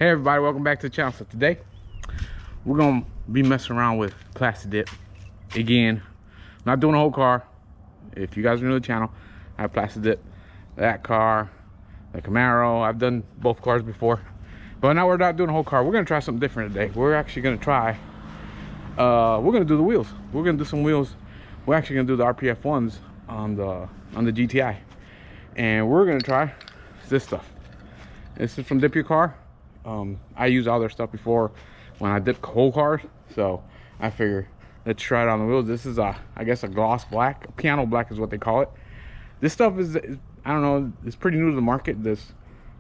Hey everybody, welcome back to the channel. So today we're gonna be messing around with plastic dip again. Not doing a whole car. If you guys are new to the channel, I have plastic dip that car, the Camaro. I've done both cars before, but now we're not doing a whole car. We're gonna try something different today. We're actually gonna try we're gonna do the wheels. We're gonna do some wheels. We're actually gonna do the RPF ones on the GTI, and we're gonna try this stuff. This is from Dip Your Car. I used all their stuff before when I dipped whole cars, so I figure let's try it on the wheels. This is I guess a gloss black, a piano black is what they call it. This stuff is, I don't know, it's pretty new to the market. This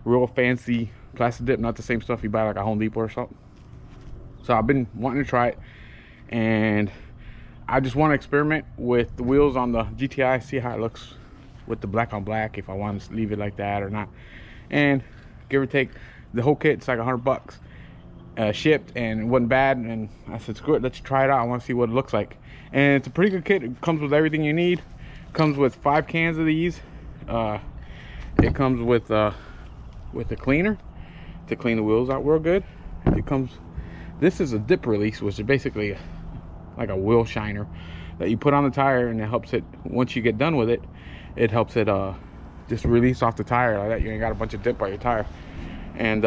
real fancy plastic dip, not the same stuff you buy like a Home Depot or something. So I've been wanting to try it, and I just want to experiment with the wheels on the GTI, see how it looks with the black on black, if I want to leave it like that or not. And give or take, the whole kit's like $100 shipped, and it wasn't bad. And I said, screw it, let's try it out. I want to see what it looks like. And it's a pretty good kit. It comes with everything you need. Comes with 5 cans of these. It comes with a cleaner to clean the wheels out real good. It comes, this is a dip release, which is basically like a wheel shiner that you put on the tire, and it helps it, once you get done with it, it helps it just release off the tire like that. You ain't got a bunch of dip on your tire. And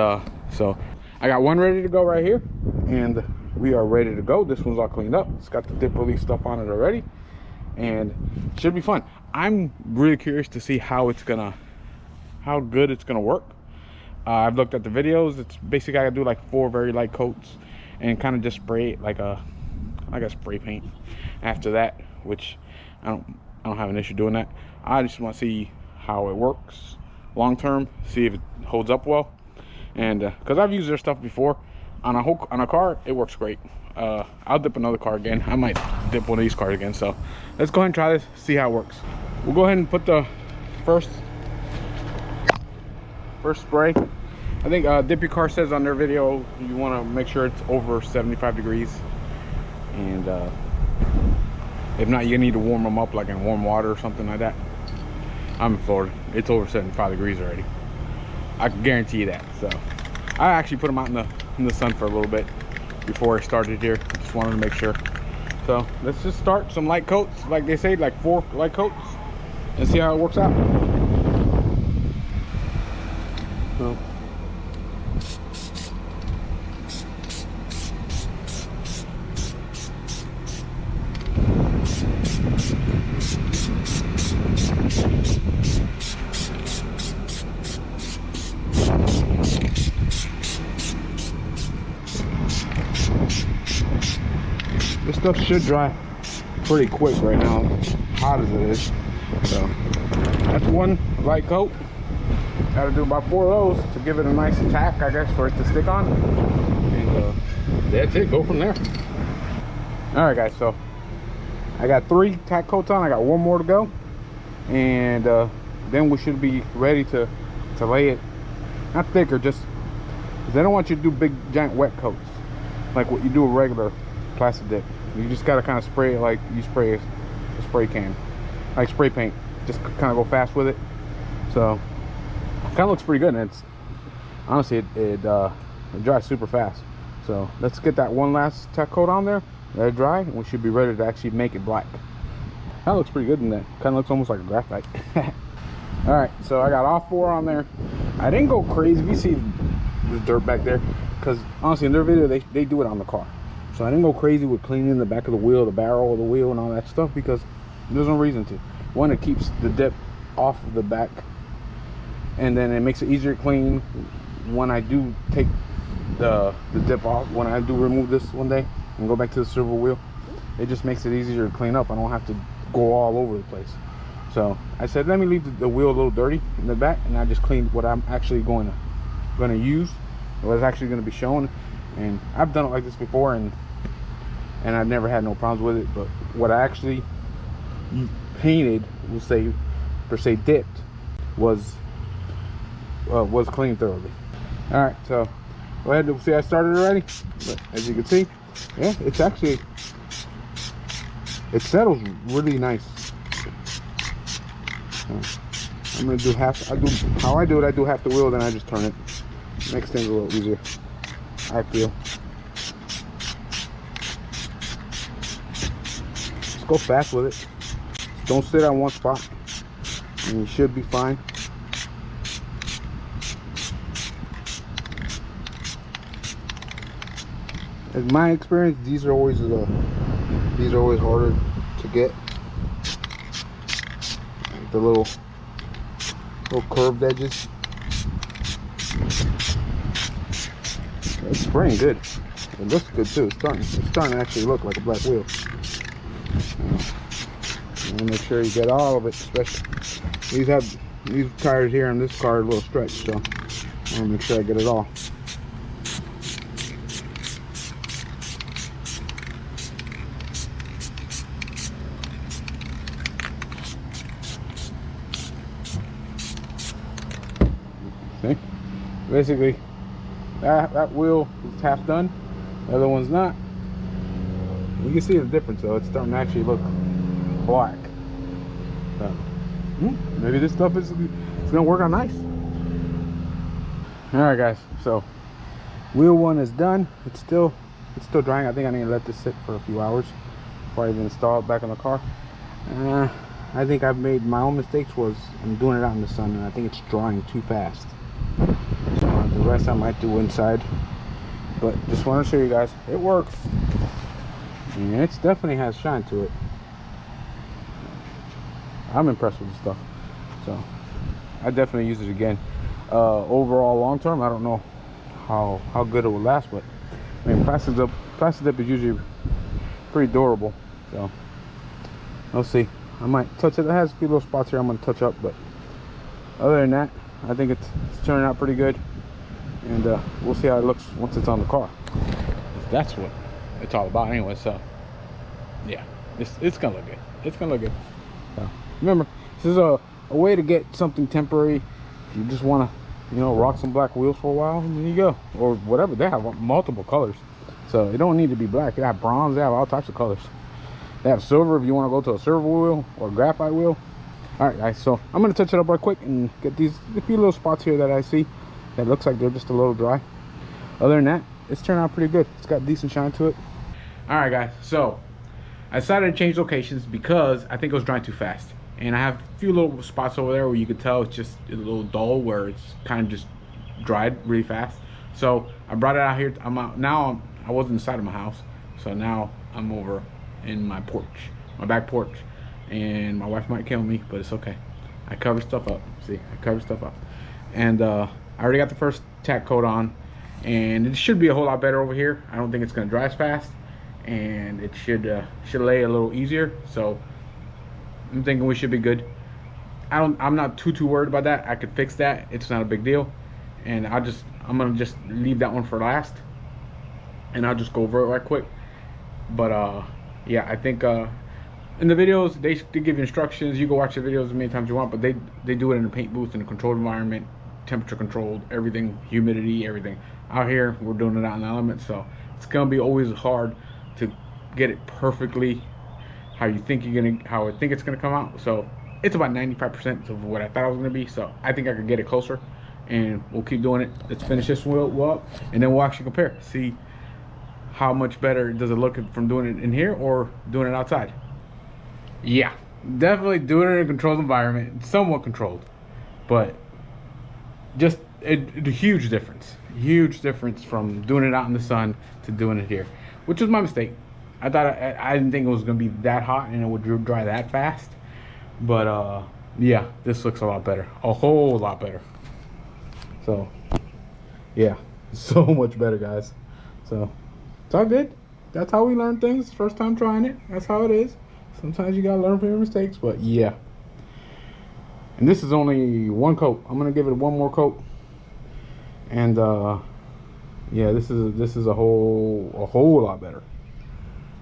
so I got one ready to go right here, and we are ready to go. This one's all cleaned up. It's got the dip release stuff on it already, and it should be fun. I'm really curious to see how good it's gonna work. I've looked at the videos. It's basically I gotta do like 4 very light coats and kind of just spray it like a spray paint after that, which I don't have an issue doing that. I just want to see how it works long term, see if it holds up well. And because I've used their stuff before on a car, it works great. I'll dip another car again. I might dip one of these cars again. So let's go ahead and try this, see how it works. We'll go ahead and put the first spray. I think Dip Your Car says on their video you want to make sure it's over 75 degrees, and if not, you need to warm them up like in warm water or something like that. I'm in Florida, it's over 75 degrees already. I can guarantee you that. So I actually put them out in the sun for a little bit before I started here. Just wanted to make sure. So let's just start some light coats, like they say, like 4 light coats, and see how it works out. So this stuff should dry pretty quick right now, hot as it is. So that's one light coat. Got to do about 4 of those to give it a nice tack, I guess, for it to stick on. And that's it. Go from there. All right, guys. So I got 3 tack coats on. I got 1 more to go, and then we should be ready to lay it. Not thicker, just because they don't want you to do big giant wet coats like what you do with regular plastic dip. You just gotta kind of spray it like you spray a spray can, like spray paint. Just kind of go fast with it. So it kind of looks pretty good, and it's honestly it dries super fast. So let's get that one last tack coat on there, let it dry, and we should be ready to actually make it black. That looks pretty good in that. Kind of looks almost like a graphite. All right, so I got all 4 on there. I didn't go crazy. If you see the dirt back there, because honestly in their video they do it on the car. So I didn't go crazy with cleaning the back of the wheel, the barrel of the wheel, and all that stuff, because there's no reason to. One, it keeps the dip off of the back, and then it makes it easier to clean when I do take the dip off. When I do remove this one day and go back to the silver wheel, it just makes it easier to clean up. I don't have to go all over the place. So I said, let me leave the wheel a little dirty in the back, and I just cleaned what I'm actually going to use, what it's actually going to be shown. And I've done it like this before, and I've never had no problems with it. But what I actually painted, we'll say per se dipped, was cleaned thoroughly. All right, so go ahead and see I started already. But as you can see, yeah, it's actually, it settles really nice. I'm gonna do half. How I do it, I do half the wheel, then I just turn it. makes things a little easier, I feel. Just go fast with it. Don't sit on one spot, and you should be fine. In my experience, these are always harder to get. The little curved edges. It's spraying good. It looks good too. It's starting to actually look like a black wheel. You want to make sure you get all of it, especially these tires here on this car are a little stretched, so I want to make sure I get it all. See? Basically, that wheel is half done. The other one's not. You can see the difference though. It's starting to actually look black. So, maybe this stuff is gonna work out nice. All right, guys. So wheel one is done. It's still drying. I think I need to let this sit for a few hours before I even install it back in the car. I think I've made my own mistakes. I'm doing it out in the sun, and I think it's drying too fast. So the rest I might do inside, but just want to show you guys it works. And it definitely has shine to it. I'm impressed with the stuff, so I definitely use it again. Overall, long term, I don't know how good it will last, but I mean, Plastidip is usually pretty durable, so we'll see. I might touch it. It has a few little spots here I'm going to touch up, but other than that, I think it's turning out pretty good, and we'll see how it looks once it's on the car. That's what it's all about anyway. So yeah, it's gonna look good. It's gonna look good. So remember, this is a way to get something temporary. If you just want to, you know, rock some black wheels for a while, and there you go. Or whatever. They have multiple colors, so it don't need to be black. They have bronze. They have all types of colors. They have silver if you want to go to a silver wheel or graphite wheel. All right, guys, so I'm gonna touch it up right quick and get a few little spots here that I see that looks like they're just a little dry. Other than that, it's turned out pretty good. It's got decent shine to it. All right, guys, so I decided to change locations because I think it was drying too fast, and I have a few little spots over there where you could tell it's just a little dull, where it's kind of just dried really fast. So I brought it out here. I'm out now. I was inside of my house, so now I'm over in my porch, my back porch. And my wife might kill me, but it's okay. I cover stuff up. See, I cover stuff up. And I already got the first tack coat on, and it should be a whole lot better over here. I don't think it's gonna dry as fast, and it should lay a little easier. So I'm thinking we should be good. I'm not too worried about that. I could fix that. It's not a big deal. And I'm gonna just leave that one for last, and I'll just go over it right quick. But yeah, I think in the videos, they give you instructions. You go watch the videos as many times as you want, but they do it in a paint booth, in a controlled environment, temperature controlled, everything, humidity, everything. Out here, we're doing it out in the elements, so it's gonna be always hard to get it perfectly how I think it's gonna come out. So it's about 95% of what I thought it was gonna be. So I think I could get it closer, and we'll keep doing it. Let's finish this wheel up, and then we'll actually compare, see how much better does it look from doing it in here or doing it outside. Yeah, definitely doing it in a controlled environment, somewhat controlled, but just a huge difference from doing it out in the sun to doing it here, which was my mistake. I thought I didn't think it was gonna be that hot and it would dry that fast, but yeah, this looks a lot better, a whole lot better. So yeah, so much better, guys. So it's all good. That's how we learn things. First time trying it, that's how it is. Sometimes you gotta learn from your mistakes, but yeah. And this is only one coat. I'm gonna give it one more coat, and yeah, this is a whole lot better.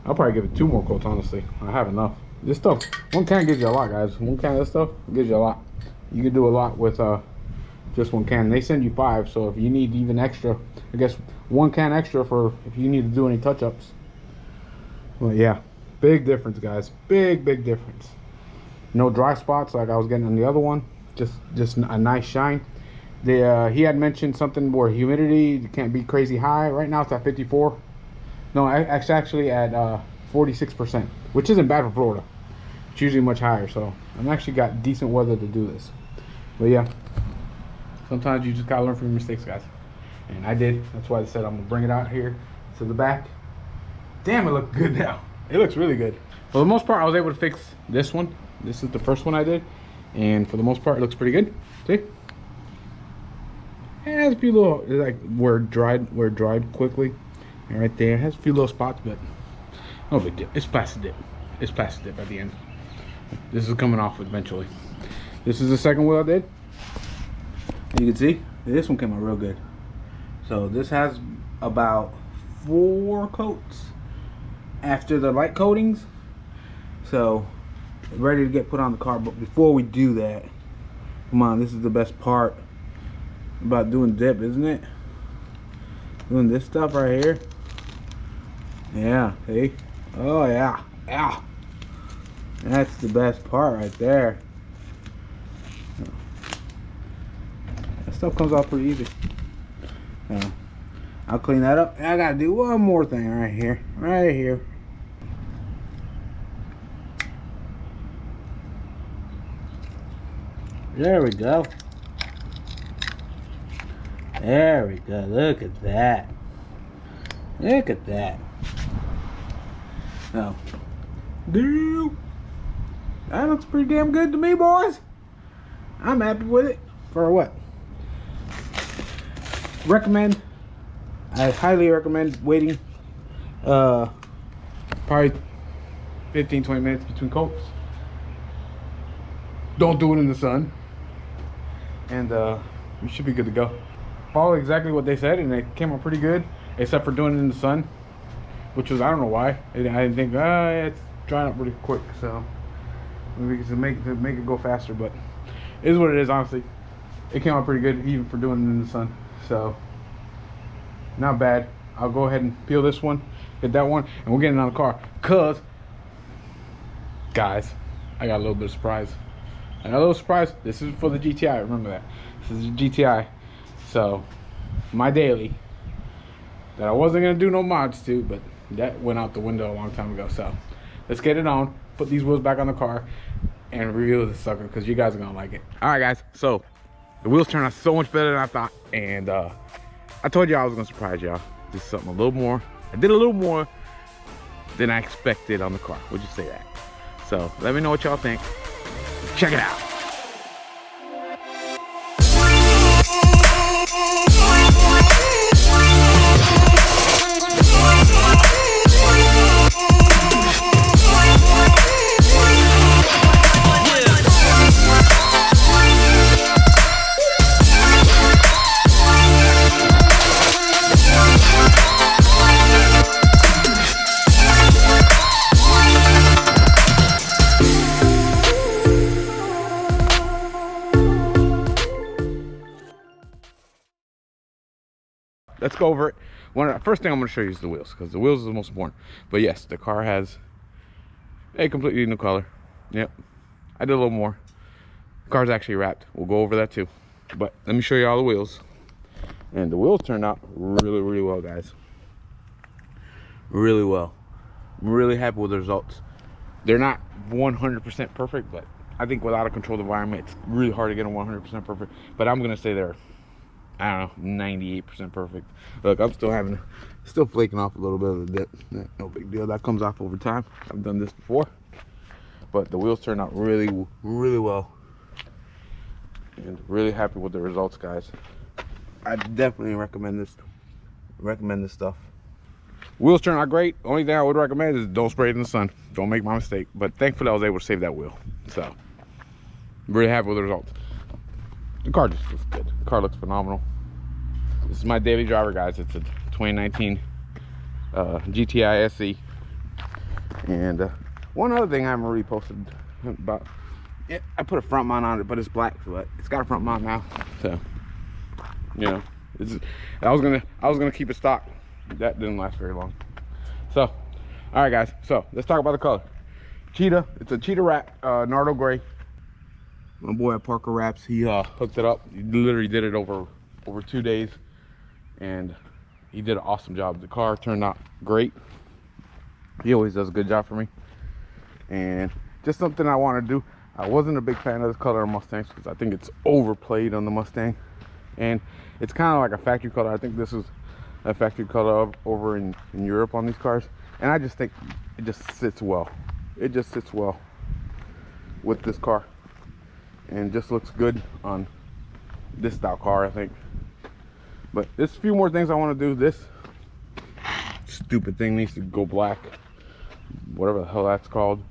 I'll probably give it 2 more coats, honestly. I have enough. This stuff, one can gives you a lot, guys. One can of this stuff gives you a lot. You can do a lot with just one can. They send you 5, so if you need even extra, I guess 1 can extra for if you need to do any touch-ups. Well, yeah. Big difference, guys. Big difference. No dry spots like I was getting on the other one. Just a nice shine. He had mentioned something where humidity can't be crazy high. Right now it's at 54. No, it's actually at 46%, which isn't bad for Florida. It's usually much higher, so I'm actually got decent weather to do this. But yeah, sometimes you just gotta learn from your mistakes, guys. And I did. That's why I said I'm gonna bring it out here to the back. Damn, it looks good now. It looks really good. For the most part, I was able to fix this one. This is the first one I did, and for the most part, it looks pretty good. See? It has a few little, like where it dried quickly, and right there it has a few little spots, but no big deal. It's plastic dip. It's plastic dip at the end. This is coming off eventually. This is the second wheel I did. You can see this one came out real good. So this has about 4 coats after the light coatings, so ready to get put on the car. But before we do that, come on, this is the best part about doing dip, isn't it? Doing this stuff right here. Yeah, see? Oh yeah, yeah. That's the best part right there. That stuff comes off pretty easy. I'll clean that up. I gotta do one more thing right here. Right here. There we go. There we go. Look at that. Look at that. So, that looks pretty damn good to me, boys. I'm happy with it. For what? I highly recommend waiting probably 15-20 minutes between coats. Don't do it in the sun, and you should be good to go. Follow exactly what they said, and it came out pretty good, except for doing it in the sun, which was, I don't know why. I didn't think, it's drying up really quick, so maybe to make it go faster, but it is what it is. Honestly, it came out pretty good even for doing it in the sun, so not bad. I'll go ahead and peel this one, get that one, and we're getting on the car. Cause, guys, I got a little bit of surprise. I got a little surprise. This is for the GTI. Remember that. This is the GTI. So, my daily that I wasn't gonna do no mods to, but that went out the window a long time ago. So, let's get it on. Put these wheels back on the car and review this sucker because you guys are gonna like it. All right, guys. So, the wheels turned out so much better than I thought, and I told you I was gonna surprise y'all. This is something a little more. I did a little more than I expected on the car. Would you say that? So let me know what y'all think. Check it out. Let's go over it. First thing I'm going to show you is the wheels, because the wheels is the most important. But yes, the car has a completely new color. Yep, I did a little more. The car's actually wrapped. We'll go over that too. But let me show you all the wheels. And the wheels turned out really, really well, guys. Really well. I'm really happy with the results. They're not 100% perfect, but I think without a controlled environment, it's really hard to get them 100% perfect. But I'm going to say they're, I don't know, 98% perfect. Look, I'm still flaking off a little bit of the dip. No big deal. That comes off over time. I've done this before. But the wheels turned out really, really well. And really happy with the results, guys. I definitely recommend this stuff. Wheels turn out great. Only thing I would recommend is don't spray it in the sun. Don't make my mistake. But thankfully I was able to save that wheel. So, really happy with the results. The car just looks good. The car looks phenomenal. This is my daily driver, guys. It's a 2019 GTI SE. And one other thing I haven't really posted about, I put a front mount on it, but it's black, but it's got a front mount now. So, you know, I was gonna keep it stock. That didn't last very long. So, all right, guys. So let's talk about the color. Cheetah. It's a cheetah wrap, Nardo gray. My boy at Parker Wraps, he hooked it up. He literally did it over 2 days, and he did an awesome job. The car turned out great. He always does a good job for me. And just something I want to do. I wasn't a big fan of this color of Mustangs because I think it's overplayed on the Mustang, and it's kind of like a factory color. I think this is a factory color over in Europe on these cars, and I just think it just sits well. It just sits well with this car, and just looks good on this style car, I think. But there's a few more things I want to do. This stupid thing needs to go black, whatever the hell that's called.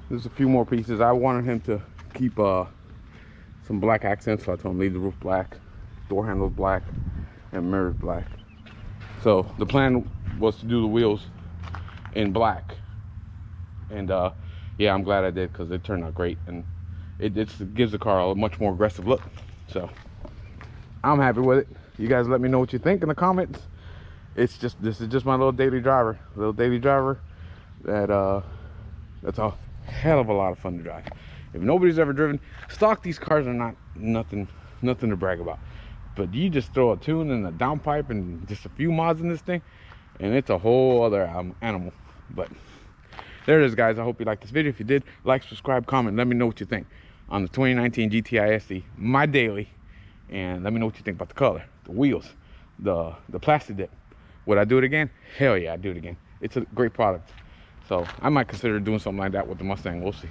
There's a few more pieces. I wanted him to keep some black accents, so I told him leave the roof black, door handles black, and mirrors black. So the plan was to do the wheels in black, and yeah, I'm glad I did because it turned out great, and it gives the car a much more aggressive look. So I'm happy with it. You guys let me know what you think in the comments. This is just my little daily driver, that's a hell of a lot of fun to drive. If nobody's ever driven, stock, these cars are not nothing to brag about, but you just throw a tune and a downpipe and just a few mods in this thing, and it's a whole other animal. But there it is, guys. I hope you liked this video. If you did, like, subscribe, comment, let me know what you think on the 2019 GTI SE, my daily. And let me know what you think about the color, the wheels, the plastic dip. Would I do it again? Hell yeah, I'd do it again. It's a great product. So I might consider doing something like that with the Mustang. We'll see.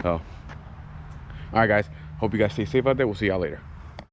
So, all right, guys. Hope you guys stay safe out there. We'll see y'all later.